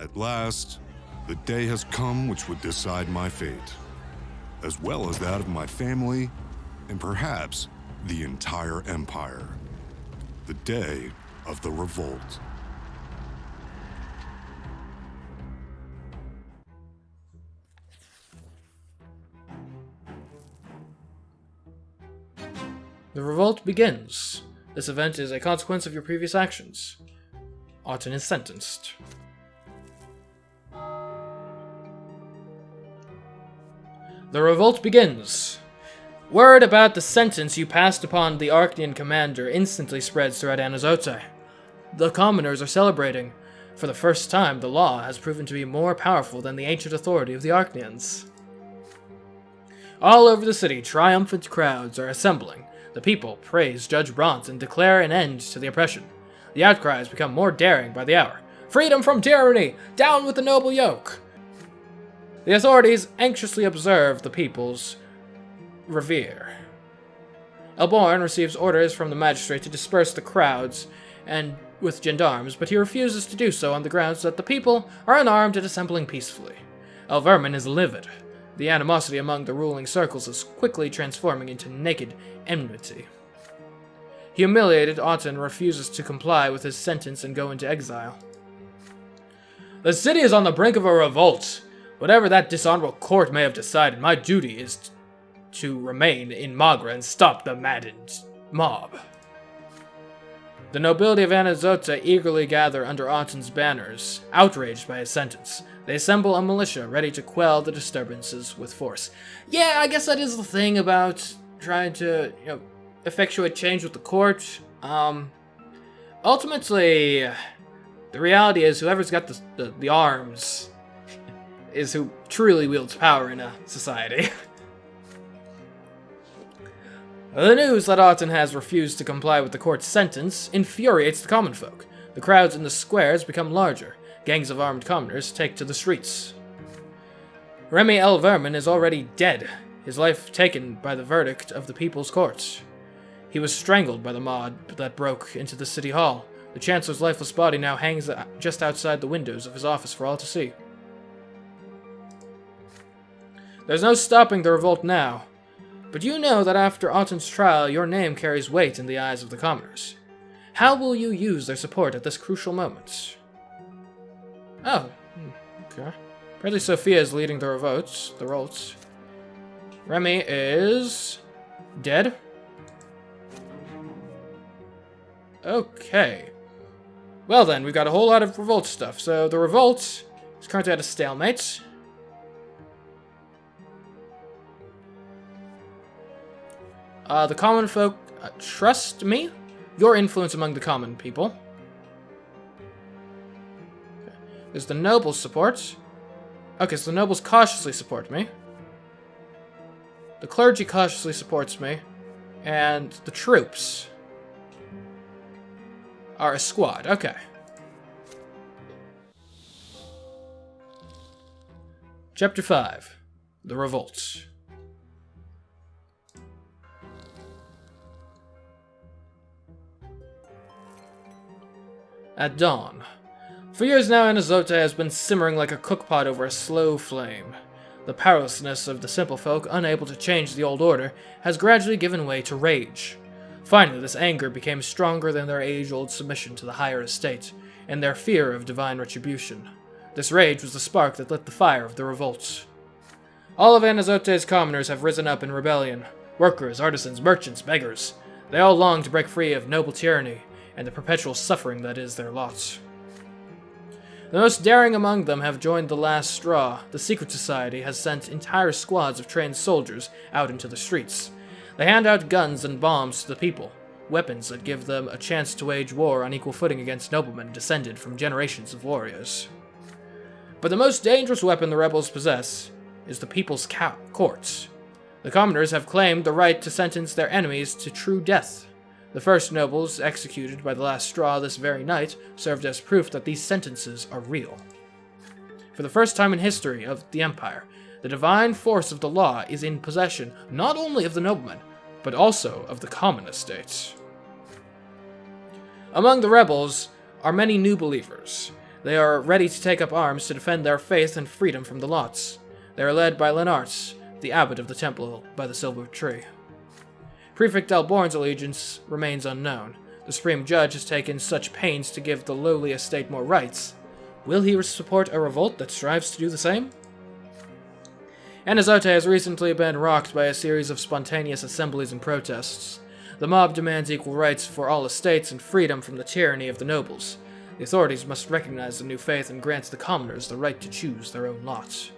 At last, the day has come which would decide my fate, as well as that of my family, and perhaps the entire empire. The day of the revolt. The revolt begins. This event is a consequence of your previous actions. Autumn is sentenced. The revolt begins. Word about the sentence you passed upon the Arcanian commander instantly spreads throughout Anazote. The commoners are celebrating. For the first time, the law has proven to be more powerful than the ancient authority of the Arcanians. All over the city, triumphant crowds are assembling. The people praise Judge Brante and declare an end to the oppression. The outcries become more daring by the hour. Freedom from tyranny! Down with the noble yoke! The authorities anxiously observe the people's revere. Elborn receives orders from the magistrate to disperse the crowds and with gendarmes, but he refuses to do so on the grounds that the people are unarmed and assembling peacefully. Elverman is livid. The animosity among the ruling circles is quickly transforming into naked enmity. Humiliated, Auten refuses to comply with his sentence and go into exile. The city is on the brink of a revolt. Whatever that dishonorable court may have decided, my duty is to remain in Magra and stop the maddened mob. The nobility of Anazote eagerly gather under Auten's banners, outraged by his sentence. They assemble a militia ready to quell the disturbances with force. Yeah, I guess that is the thing about trying to, effectuate change with the court. Ultimately, the reality is whoever's got the arms is who truly wields power in a society. The news that Auten has refused to comply with the court's sentence infuriates the common folk. The crowds in the squares become larger. Gangs of armed commoners take to the streets. Remy L. Vermin is already dead, his life taken by the verdict of the people's courts. He was strangled by the mob that broke into the city hall. The chancellor's lifeless body now hangs just outside the windows of his office for all to see. There's no stopping the revolt now, but you know that after Auten's trial, your name carries weight in the eyes of the commoners. How will you use their support at this crucial moment? Oh, okay. Apparently Sophia is leading the revolts. Remy is dead. Okay. Well then, we've got a whole lot of revolt stuff. So the revolt is currently at a stalemate. The common folk trust me. Your influence among the common people. Okay. There's the nobles' support. Okay, so the nobles cautiously support me. The clergy cautiously supports me. And the troops are a squad. Okay. Chapter 5. The Revolt. At dawn. For years now, Anazote has been simmering like a cookpot over a slow flame. The powerlessness of the simple folk, unable to change the old order, has gradually given way to rage. Finally, this anger became stronger than their age-old submission to the higher estate, and their fear of divine retribution. This rage was the spark that lit the fire of the revolt. All of Anazote's commoners have risen up in rebellion. Workers, artisans, merchants, beggars. They all long to break free of noble tyranny, and the perpetual suffering that is their lot. The most daring among them have joined the last straw. The secret society has sent entire squads of trained soldiers out into the streets. They hand out guns and bombs to the people, weapons that give them a chance to wage war on equal footing against noblemen descended from generations of warriors. But the most dangerous weapon the rebels possess is the people's courts. The commoners have claimed the right to sentence their enemies to true death. The first nobles executed by the last straw this very night served as proof that these sentences are real. For the first time in history of the Empire, the divine force of the law is in possession not only of the noblemen, but also of the common estates. Among the rebels are many new believers. They are ready to take up arms to defend their faith and freedom from the Lots. They are led by Lenart, the abbot of the temple by the silver tree. Prefect Alborn's allegiance remains unknown. The Supreme Judge has taken such pains to give the lowly estate more rights. Will he support a revolt that strives to do the same? Anazote has recently been rocked by a series of spontaneous assemblies and protests. The mob demands equal rights for all estates and freedom from the tyranny of the nobles. The authorities must recognize the new faith and grant the commoners the right to choose their own lot.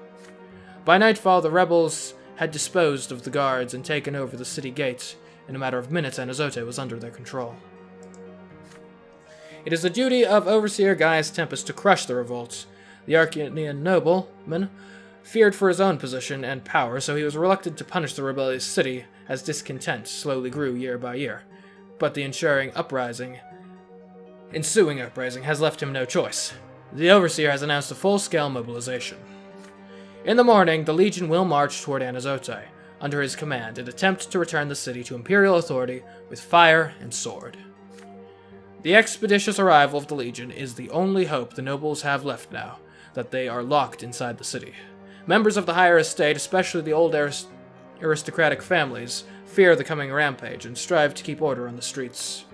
By nightfall, the rebels had disposed of the guards and taken over the city gate. In a matter of minutes, Anazote was under their control. It is the duty of Overseer Gaius Tempest to crush the revolt. The Arcanian nobleman feared for his own position and power, so he was reluctant to punish the rebellious city as discontent slowly grew year by year. But the ensuing uprising has left him no choice. The Overseer has announced a full-scale mobilization. In the morning, the Legion will march toward Anazote, under his command, and attempt to return the city to Imperial authority with fire and sword. The expeditious arrival of the Legion is the only hope the nobles have left now, that they are locked inside the city. Members of the higher estate, especially the old aristocratic families, fear the coming rampage and strive to keep order on the streets.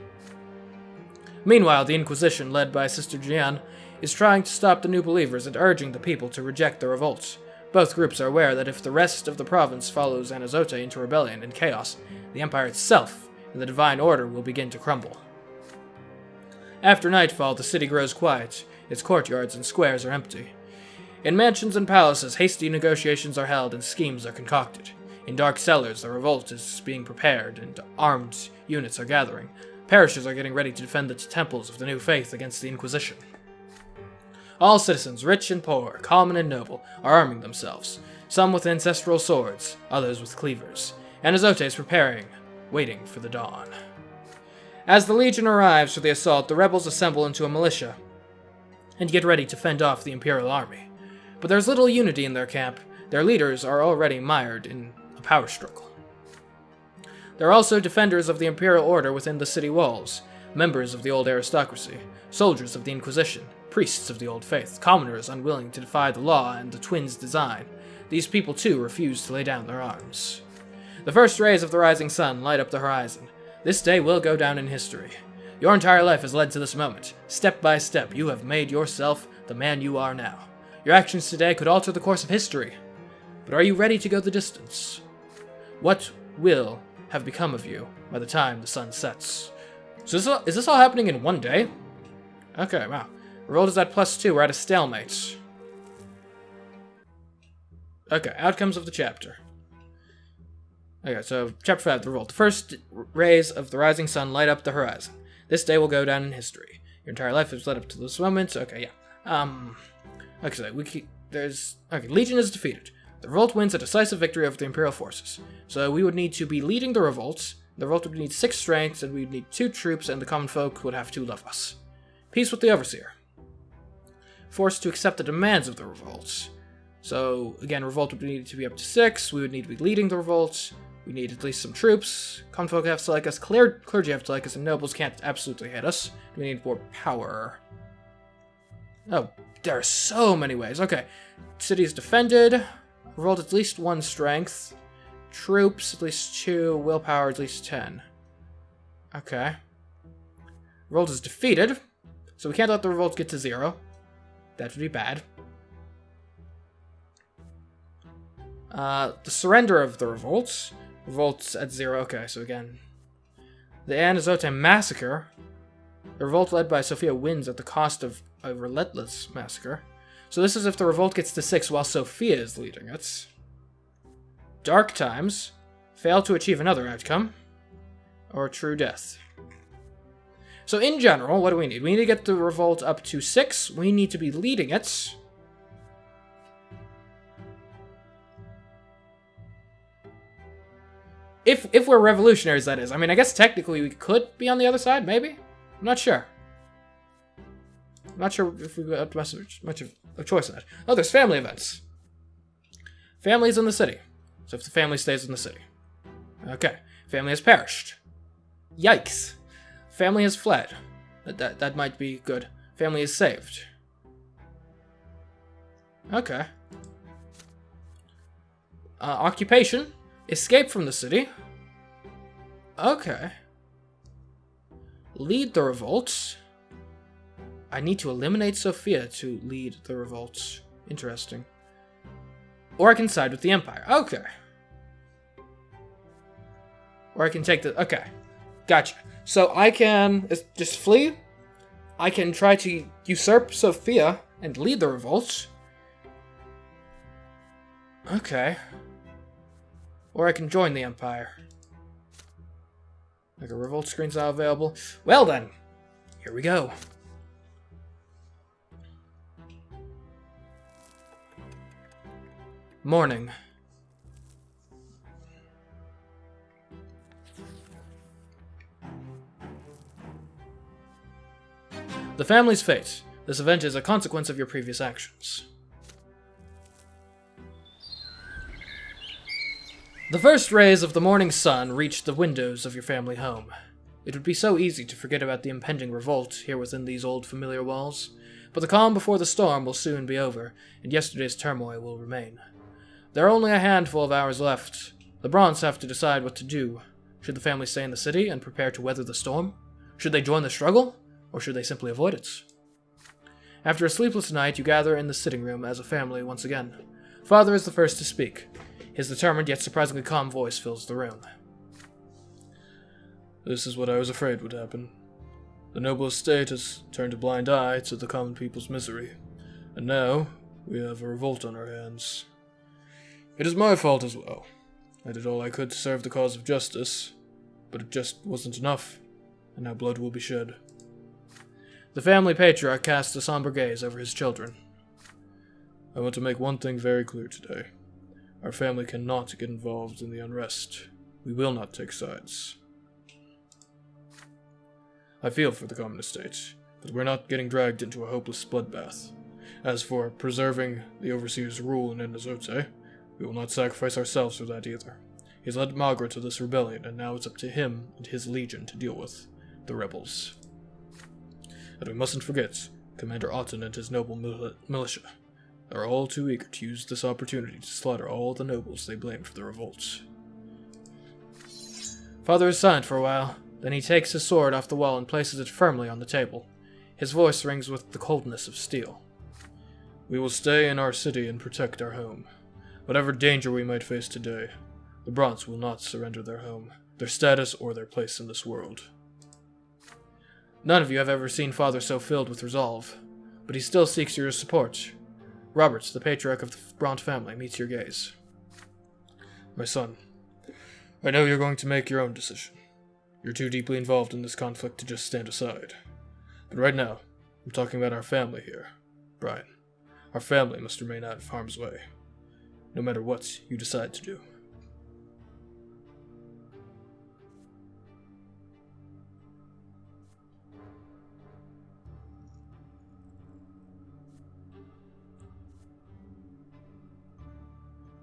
Meanwhile, the Inquisition, led by Sister Gian, is trying to stop the new believers and urging the people to reject the revolt. Both groups are aware that if the rest of the province follows Anazote into rebellion and chaos, the Empire itself and the divine order will begin to crumble. After nightfall, the city grows quiet. Its courtyards and squares are empty. In mansions and palaces, hasty negotiations are held and schemes are concocted. In dark cellars, the revolt is being prepared and armed units are gathering. Parishes are getting ready to defend the temples of the new faith against the Inquisition. All citizens, rich and poor, common and noble, are arming themselves, some with ancestral swords, others with cleavers. Anazote is preparing, waiting for the dawn. As the Legion arrives for the assault, the rebels assemble into a militia and get ready to fend off the Imperial army. But there's little unity in their camp. Their leaders are already mired in a power struggle. There are also defenders of the Imperial Order within the city walls, members of the old aristocracy, soldiers of the Inquisition, priests of the old faith, commoners unwilling to defy the law and the twins' design. These people too refuse to lay down their arms. The first rays of the rising sun light up the horizon. This day will go down in history. Your entire life has led to this moment. Step by step, you have made yourself the man you are now. Your actions today could alter the course of history. But are you ready to go the distance? What will have become of you by the time the sun sets? So is this all happening in one day? Okay, wow. Revolt is at +2, we're at a stalemate. Okay, outcomes of the chapter. Okay, so chapter 5, the revolt. The first rays of the rising sun light up the horizon. This day will go down in history. Your entire life has led up to this moment. Okay, yeah. Okay, Legion is defeated. The revolt wins a decisive victory over the Imperial forces. So we would need to be leading the revolt. The revolt would need 6 strength, and we'd need 2 troops, and the common folk would have 2 love us. Peace with the Overseer. Forced to accept the demands of the revolt. So, again, revolt would need to be up to 6. We would need to be leading the revolt. We need at least some troops. Common folk have to like us. Clergy have to like us, and nobles can't absolutely hit us. We need more power. Oh, there are so many ways. Okay. City is defended. Revolt at least 1 strength. Troops at least 2. Willpower at least 10. Okay. Revolt is defeated. So we can't let the revolt get to 0. That would be bad. The surrender of the revolts. Revolts at 0. Okay, so again. The Anazote massacre. The revolt led by Sophia wins at the cost of a relentless massacre. So this is if the revolt gets to 6 while Sophia is leading it. Dark times. Fail to achieve another outcome. Or true death. So in general, what do we need? We need to get the revolt up to 6. We need to be leading it. If we're revolutionaries, that is. I mean, I guess technically we could be on the other side, maybe? I'm not sure. I'm not sure if we've got much of a choice in that. Oh, there's family events. Family's in the city. So if the family stays in the city. Okay. Family has perished. Yikes. Family has fled. That might be good. Family is saved. Okay. Occupation. Escape from the city. Okay. Lead the revolts. I need to eliminate Sophia to lead the revolts. Interesting. Or I can side with the Empire. Okay. Or I can take the... Okay. Gotcha. So I can just flee. I can try to usurp Sophia and lead the revolts. Okay. Or I can join the Empire. Like a revolt screen's now available. Well then, here we go. Morning. The family's fate. This event is a consequence of your previous actions. The first rays of the morning sun reached the windows of your family home. It would be so easy to forget about the impending revolt here within these old familiar walls, but the calm before the storm will soon be over, and yesterday's turmoil will remain. There are only a handful of hours left. The Brontes have to decide what to do. Should the family stay in the city and prepare to weather the storm? Should they join the struggle? Or should they simply avoid it? After a sleepless night, you gather in the sitting room as a family once again. Father is the first to speak. His determined yet surprisingly calm voice fills the room. This is what I was afraid would happen. The noble estate has turned a blind eye to the common people's misery, and now we have a revolt on our hands. It is my fault as well. I did all I could to serve the cause of justice, but it just wasn't enough, and now blood will be shed. The family patriarch casts a somber gaze over his children. I want to make one thing very clear today. Our family cannot get involved in the unrest. We will not take sides. I feel for the common estate, but we're not getting dragged into a hopeless bloodbath. As for preserving the overseer's rule in Enazote, we will not sacrifice ourselves for that either. He's led Magra to this rebellion, and now it's up to him and his legion to deal with the rebels. And we mustn't forget Commander Otten and his noble militia. They're all too eager to use this opportunity to slaughter all the nobles they blame for the revolts. Father is silent for a while, then he takes his sword off the wall and places it firmly on the table. His voice rings with the coldness of steel. We will stay in our city and protect our home. Whatever danger we might face today, the Brontes will not surrender their home, their status, or their place in this world. None of you have ever seen Father so filled with resolve, but he still seeks your support. Robert, the patriarch of the Bronte family, meets your gaze. My son, I know you're going to make your own decision. You're too deeply involved in this conflict to just stand aside. But right now, I'm talking about our family here, Brian. Our family must remain out of harm's way, no matter what you decide to do.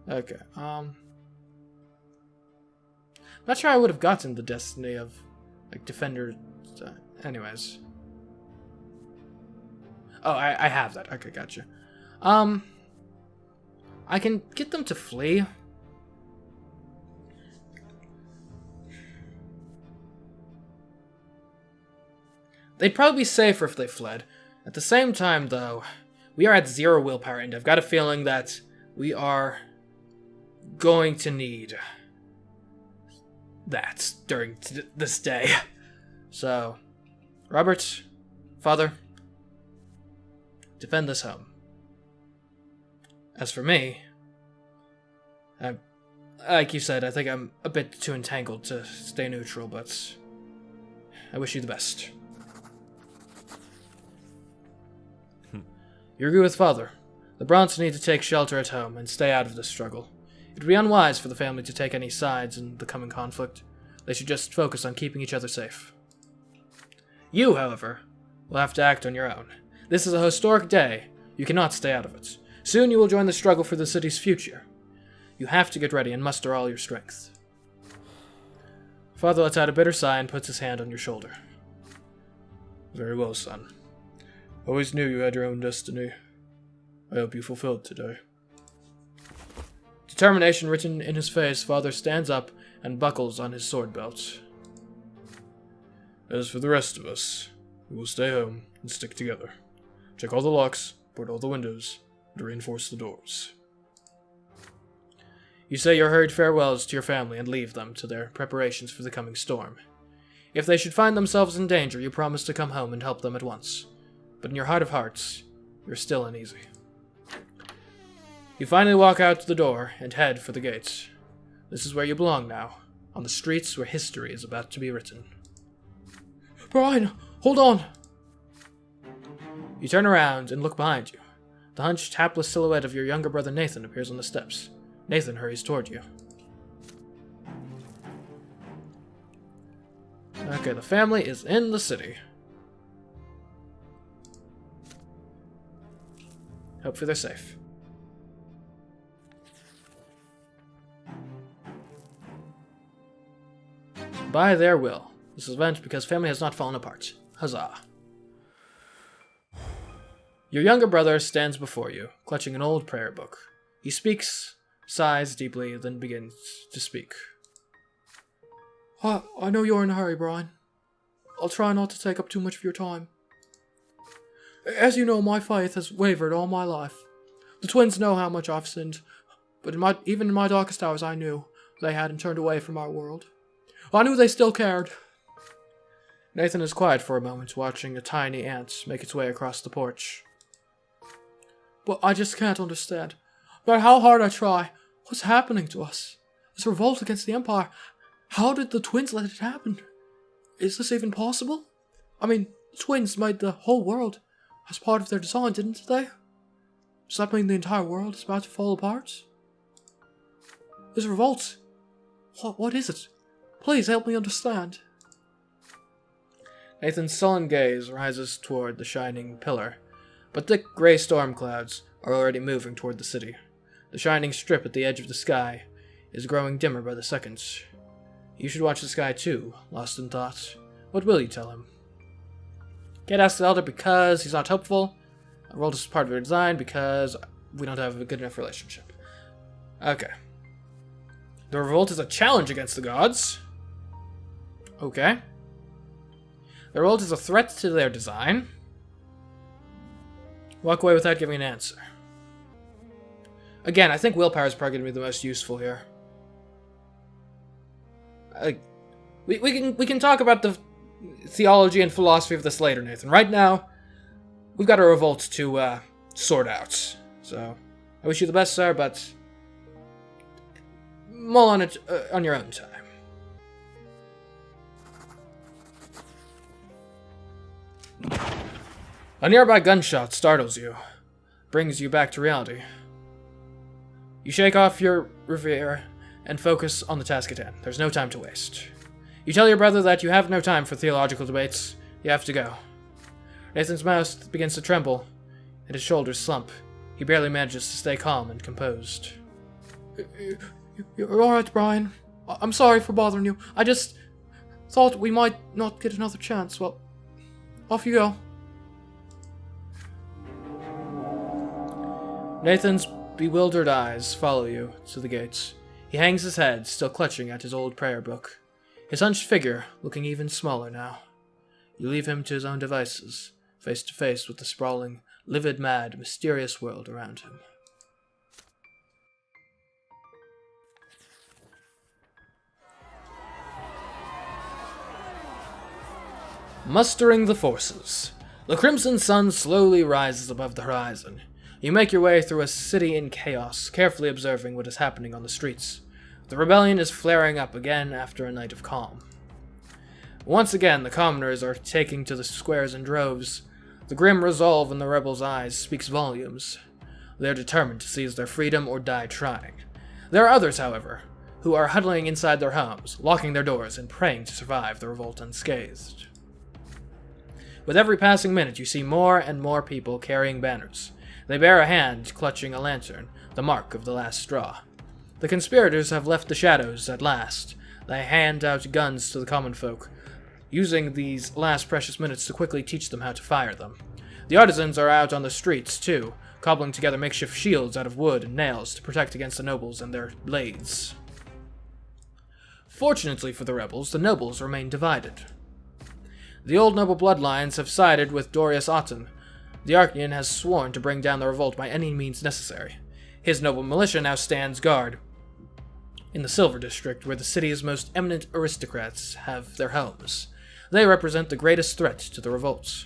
Okay, not sure I would have gotten the destiny of, like, Defender, anyways. Oh, I have that, okay, gotcha. I can get them to flee. They'd probably be safer if they fled. At the same time, though, we are at 0 willpower, and I've got a feeling that we are going to need that during this day. So, Robert, Father, defend this home. As for me, like you said, I think I'm a bit too entangled to stay neutral, but I wish you the best. You agree with Father. The Brontes need to take shelter at home and stay out of this struggle. It would be unwise for the family to take any sides in the coming conflict. They should just focus on keeping each other safe. You, however, will have to act on your own. This is a historic day. You cannot stay out of it. Soon you will join the struggle for the city's future. You have to get ready and muster all your strength. Father lets out a bitter sigh and puts his hand on your shoulder. Very well, son. Always knew you had your own destiny. I hope you fulfilled today. Determination written in his face, Father stands up and buckles on his sword belt. As for the rest of us, we will stay home and stick together. Check all the locks, board all the windows, and reinforce the doors. You say your hurried farewells to your family and leave them to their preparations for the coming storm. If they should find themselves in danger, you promise to come home and help them at once. But in your heart of hearts, you're still uneasy. You finally walk out the door and head for the gates. This is where you belong now, on the streets where history is about to be written. Brian, hold on! You turn around and look behind you. The hunched, hapless silhouette of your younger brother Nathan appears on the steps. Nathan hurries toward you. Okay, the family is in the city. Hopefully they're safe. By their will. This event because family has not fallen apart. Huzzah. Your younger brother stands before you, clutching an old prayer book. He speaks, sighs deeply, then begins to speak. I know you're in a hurry, Brian. I'll try not to take up too much of your time. As you know, my faith has wavered all my life. The twins know how much I've sinned, but even in my darkest hours I knew they hadn't turned away from our world. I knew they still cared. Nathan is quiet for a moment, watching a tiny ant make its way across the porch. But I just can't understand. No matter how hard I try, what's happening to us? This revolt against the Empire. How did the twins let it happen? Is this even possible? I mean, the twins made the whole world as part of their design, didn't they? Does that mean the entire world is about to fall apart? This revolt. What is it? Please help me understand. Nathan's sullen gaze rises toward the shining pillar, but thick gray storm clouds are already moving toward the city. The shining strip at the edge of the sky is growing dimmer by the second. You should watch the sky too, lost in thought. What will you tell him? Can't ask the elder because he's not hopeful. I rolled as part of their design because we don't have a good enough relationship. Okay. The revolt is a challenge against the gods. Okay. The revolt is a threat to their design. Walk away without giving an answer. Again, I think willpower is probably going to be the most useful here. We can talk about the theology and philosophy of this later, Nathan. Right now, we've got a revolt to sort out. So, I wish you the best, sir, but mull on it on your own time. A nearby gunshot startles you, brings you back to reality. You shake off your reverie and focus on the task at hand. There's no time to waste. You tell your brother that you have no time for theological debates. You have to go. Nathan's mouth begins to tremble, and his shoulders slump. He barely manages to stay calm and composed. You're alright, Brian. I'm sorry for bothering you. I just thought we might not get another chance. Well, off you go. Nathan's bewildered eyes follow you to the gates. He hangs his head, still clutching at his old prayer book. His hunched figure looking even smaller now. You leave him to his own devices, face to face with the sprawling, livid, mad, mysterious world around him. Mustering the forces. The crimson sun slowly rises above the horizon. You make your way through a city in chaos, carefully observing what is happening on the streets. The rebellion is flaring up again after a night of calm. Once again, the commoners are taking to the squares in droves. The grim resolve in the rebels' eyes speaks volumes. They are determined to seize their freedom or die trying. There are others, however, who are huddling inside their homes, locking their doors, and praying to survive the revolt unscathed. With every passing minute, you see more and more people carrying banners. They bear a hand clutching a lantern, the mark of the last straw. The conspirators have left the shadows at last. They hand out guns to the common folk, using these last precious minutes to quickly teach them how to fire them. The artisans are out on the streets, too, cobbling together makeshift shields out of wood and nails to protect against the nobles and their lathes. Fortunately for the rebels, the nobles remain divided. The old noble bloodlines have sided with Dorius Autumn. The Archnean has sworn to bring down the revolt by any means necessary. His noble militia now stands guard in the Silver District, where the city's most eminent aristocrats have their homes. They represent the greatest threat to the revolts.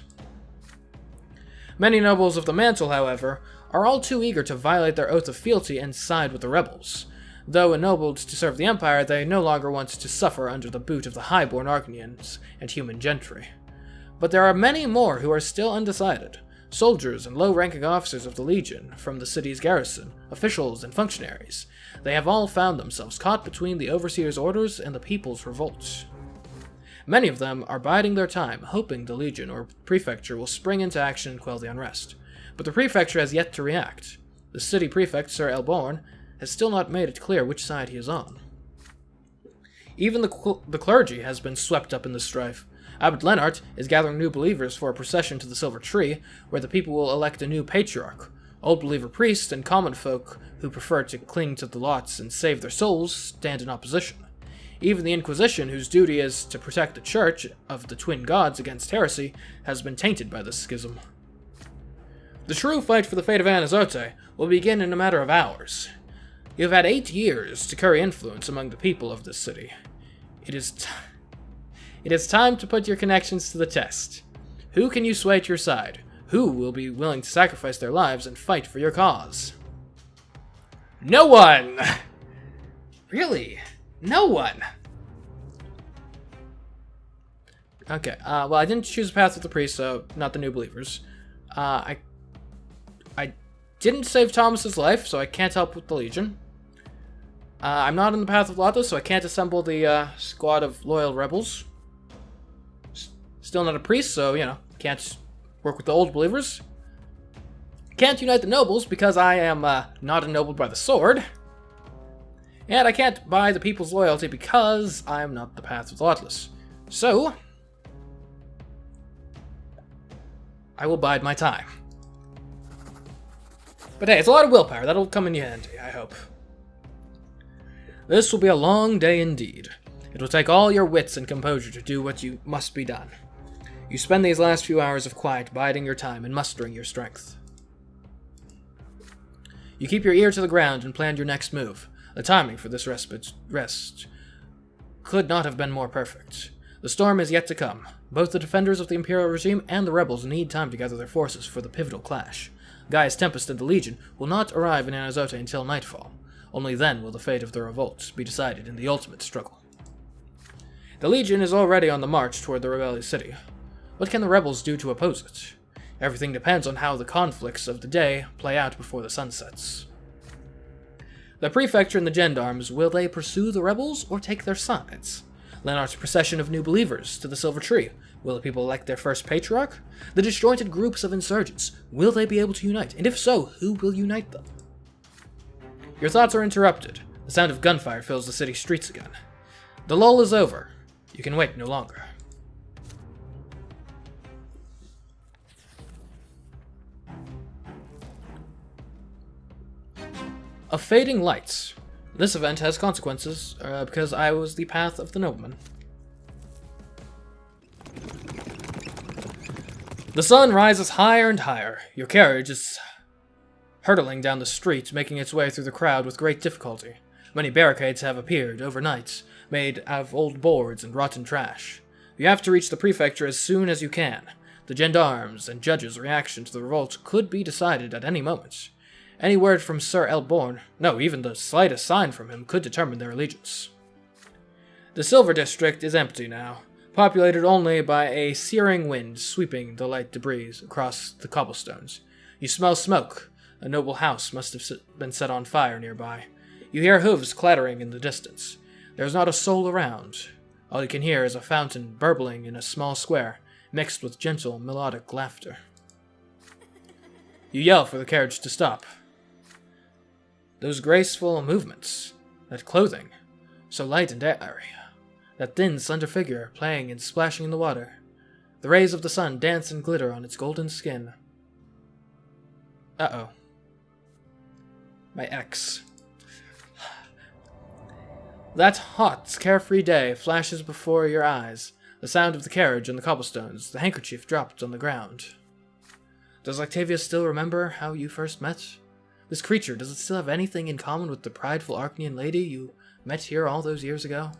Many nobles of the Mantle, however, are all too eager to violate their oath of fealty and side with the rebels. Though ennobled to serve the Empire, they no longer want to suffer under the boot of the highborn Archneans and human gentry. But there are many more who are still undecided. Soldiers and low-ranking officers of the Legion, from the city's garrison, officials and functionaries. They have all found themselves caught between the Overseer's orders and the people's revolt. Many of them are biding their time, hoping the Legion or Prefecture will spring into action and quell the unrest. But the Prefecture has yet to react. The city prefect, Sir Elborn, has still not made it clear which side he is on. Even the clergy has been swept up in the strife. Abbot Lennart is gathering new believers for a procession to the Silver Tree, where the people will elect a new patriarch. Old believer priests and common folk who prefer to cling to the lots and save their souls stand in opposition. Even the Inquisition, whose duty is to protect the Church of the Twin Gods against heresy, has been tainted by this schism. The true fight for the fate of Anazote will begin in a matter of hours. You have had 8 years to curry influence among the people of this city. It is time to put your connections to the test. Who can you sway to your side? Who will be willing to sacrifice their lives and fight for your cause? No one! Really? No one! Okay, well, I didn't choose the path of the priest, so not the new believers. I didn't save Thomas's life, so I can't help with the Legion. I'm not on the path of Lothos, so I can't assemble the squad of loyal rebels. Still not a priest, so, can't work with the old believers. Can't unite the nobles because I am not ennobled by the sword. And I can't buy the people's loyalty because I am not the path of Lothos. So, I will bide my time. But hey, it's a lot of willpower. That'll come in handy, I hope. This will be a long day indeed. It will take all your wits and composure to do what you must be done. You spend these last few hours of quiet biding your time and mustering your strength. You keep your ear to the ground and plan your next move. The timing for this rest could not have been more perfect. The storm is yet to come. Both the defenders of the Imperial regime and the rebels need time to gather their forces for the pivotal clash. Gaius Tempest and the Legion will not arrive in Anazote until nightfall. Only then will the fate of the revolt be decided in the ultimate struggle. The Legion is already on the march toward the rebellious city. What can the rebels do to oppose it? Everything depends on how the conflicts of the day play out before the sun sets. The Prefecture and the Gendarmes, will they pursue the rebels or take their sides? Lennart's procession of new believers to the Silver Tree, will the people elect their first patriarch? The disjointed groups of insurgents, will they be able to unite? And if so, who will unite them? Your thoughts are interrupted. The sound of gunfire fills the city streets again. The lull is over. You can wait no longer. A fading light. This event has consequences, because I was the path of the nobleman. The sun rises higher and higher. Your carriage is hurtling down the street, making its way through the crowd with great difficulty. Many barricades have appeared overnight, made out of old boards and rotten trash. You have to reach the prefecture as soon as you can. The gendarmes and judges' reaction to the revolt could be decided at any moment. Any word from Sir Elborn, no, even the slightest sign from him, could determine their allegiance. The Silver District is empty now, populated only by a searing wind sweeping the light debris across the cobblestones. You smell smoke. A noble house must have been set on fire nearby. You hear hooves clattering in the distance. There is not a soul around. All you can hear is a fountain burbling in a small square, mixed with gentle, melodic laughter. You yell for the carriage to stop. Those graceful movements, that clothing, so light and airy, that thin, slender figure playing and splashing in the water. The rays of the sun dance and glitter on its golden skin. Uh-oh. My ex. That hot, carefree day flashes before your eyes. The sound of the carriage on the cobblestones, the handkerchief dropped on the ground. Does Octavia still remember how you first met? This creature, does it still have anything in common with the prideful Arcanian lady you met here all those years ago?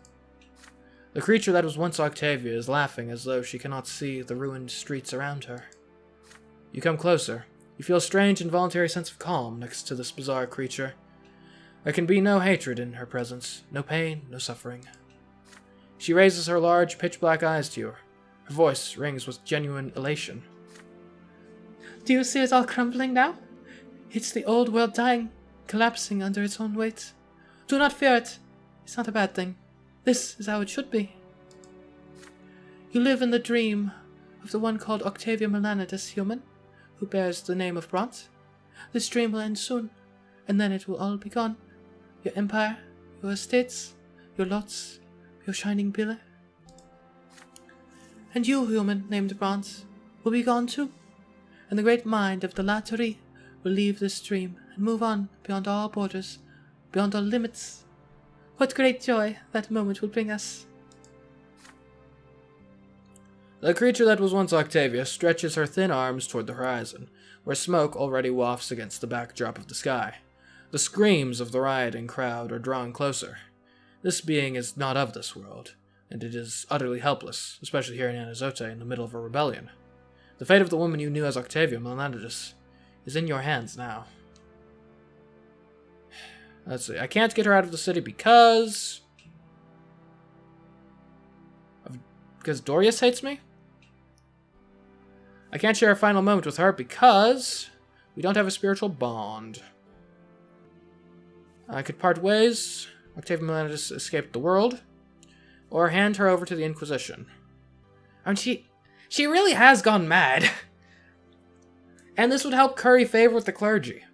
The creature that was once Octavia is laughing as though she cannot see the ruined streets around her. You come closer. You feel a strange involuntary sense of calm next to this bizarre creature. There can be no hatred in her presence, no pain, no suffering. She raises her large, pitch-black eyes to you. Her voice rings with genuine elation. Do you see it all crumbling now? It's the old world dying, collapsing under its own weight. Do not fear it. It's not a bad thing. This is how it should be. You live in the dream of the one called Octavia Melanides, human, who bears the name of Brante. This dream will end soon, and then it will all be gone. Your empire, your estates, your lots, your shining pillar. And you, human named Brante, will be gone too. And the great mind of the Lattery will leave this dream and move on beyond all borders, beyond all limits. What great joy that moment will bring us. The creature that was once Octavia stretches her thin arms toward the horizon, where smoke already wafts against the backdrop of the sky. The screams of the rioting crowd are drawing closer. This being is not of this world, and it is utterly helpless, especially here in Anazote in the middle of a rebellion. The fate of the woman you knew as Octavia Melanides is in your hands now. Let's see, I can't get her out of the city because Dorius hates me? I can't share a final moment with her because we don't have a spiritual bond. I could part ways, Octavia Melanides escaped the world, or hand her over to the Inquisition. And she really has gone mad. And this would help curry favor with the clergy.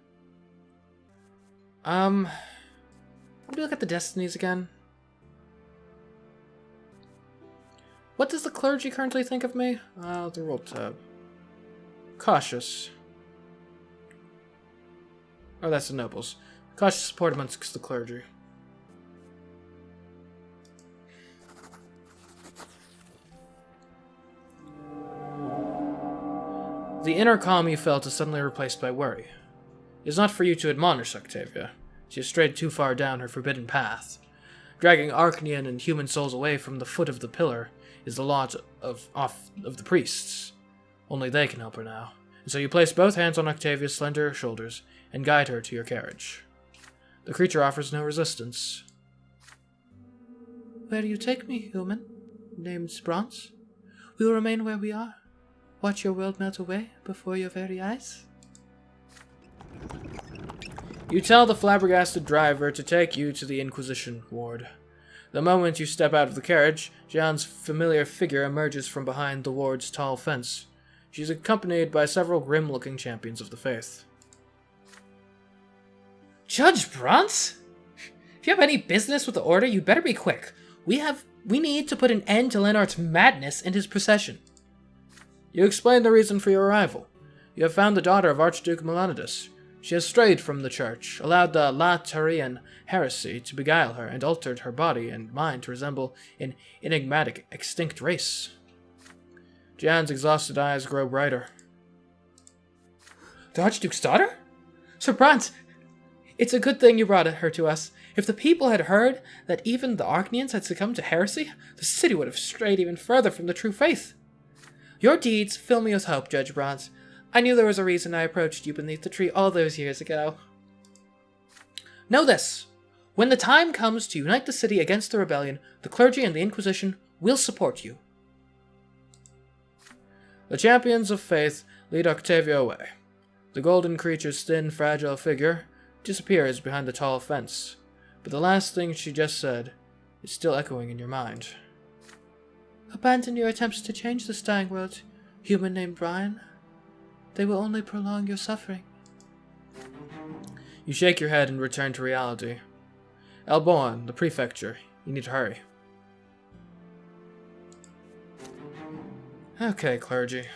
Let me look at the destinies again. What does the clergy currently think of me? The roll tab. Cautious. Oh, that's the nobles. Cautious support amongst the clergy. The inner calm you felt is suddenly replaced by worry. It is not for you to admonish Octavia. She has strayed too far down her forbidden path. Dragging Arcanian and human souls away from the foot of the pillar is the lot of the priests. Only they can help her now. And so you place both hands on Octavia's slender shoulders and guide her to your carriage. The creature offers no resistance. Where do you take me, human? Named Brante? We will remain where we are. Watch your world melt away before your very eyes. You tell the flabbergasted driver to take you to the Inquisition ward. The moment you step out of the carriage, Jean's familiar figure emerges from behind the ward's tall fence. She is accompanied by several grim-looking champions of the faith. Judge Brante? If you have any business with the Order, you better be quick. We need to put an end to Leonard's madness and his procession. You explain the reason for your arrival. You have found the daughter of Archduke Melanides. She has strayed from the church, allowed the Latterian heresy to beguile her, and altered her body and mind to resemble an enigmatic, extinct race. Jan's exhausted eyes grow brighter. The Archduke's daughter? Sir Brante, it's a good thing you brought her to us. If the people had heard that even the Arcanians had succumbed to heresy, the city would have strayed even further from the true faith. Your deeds fill me with hope, Judge Brante. I knew there was a reason I approached you beneath the tree all those years ago. Know this. When the time comes to unite the city against the rebellion, the clergy and the Inquisition will support you. The champions of faith lead Octavia away. The golden creature's thin, fragile figure disappears behind the tall fence, but the last thing she just said is still echoing in your mind. Abandon your attempts to change this dying world, human named Brian. They will only prolong your suffering. You shake your head and return to reality. Elbourne, the prefecture. You need to hurry. Okay, clergy.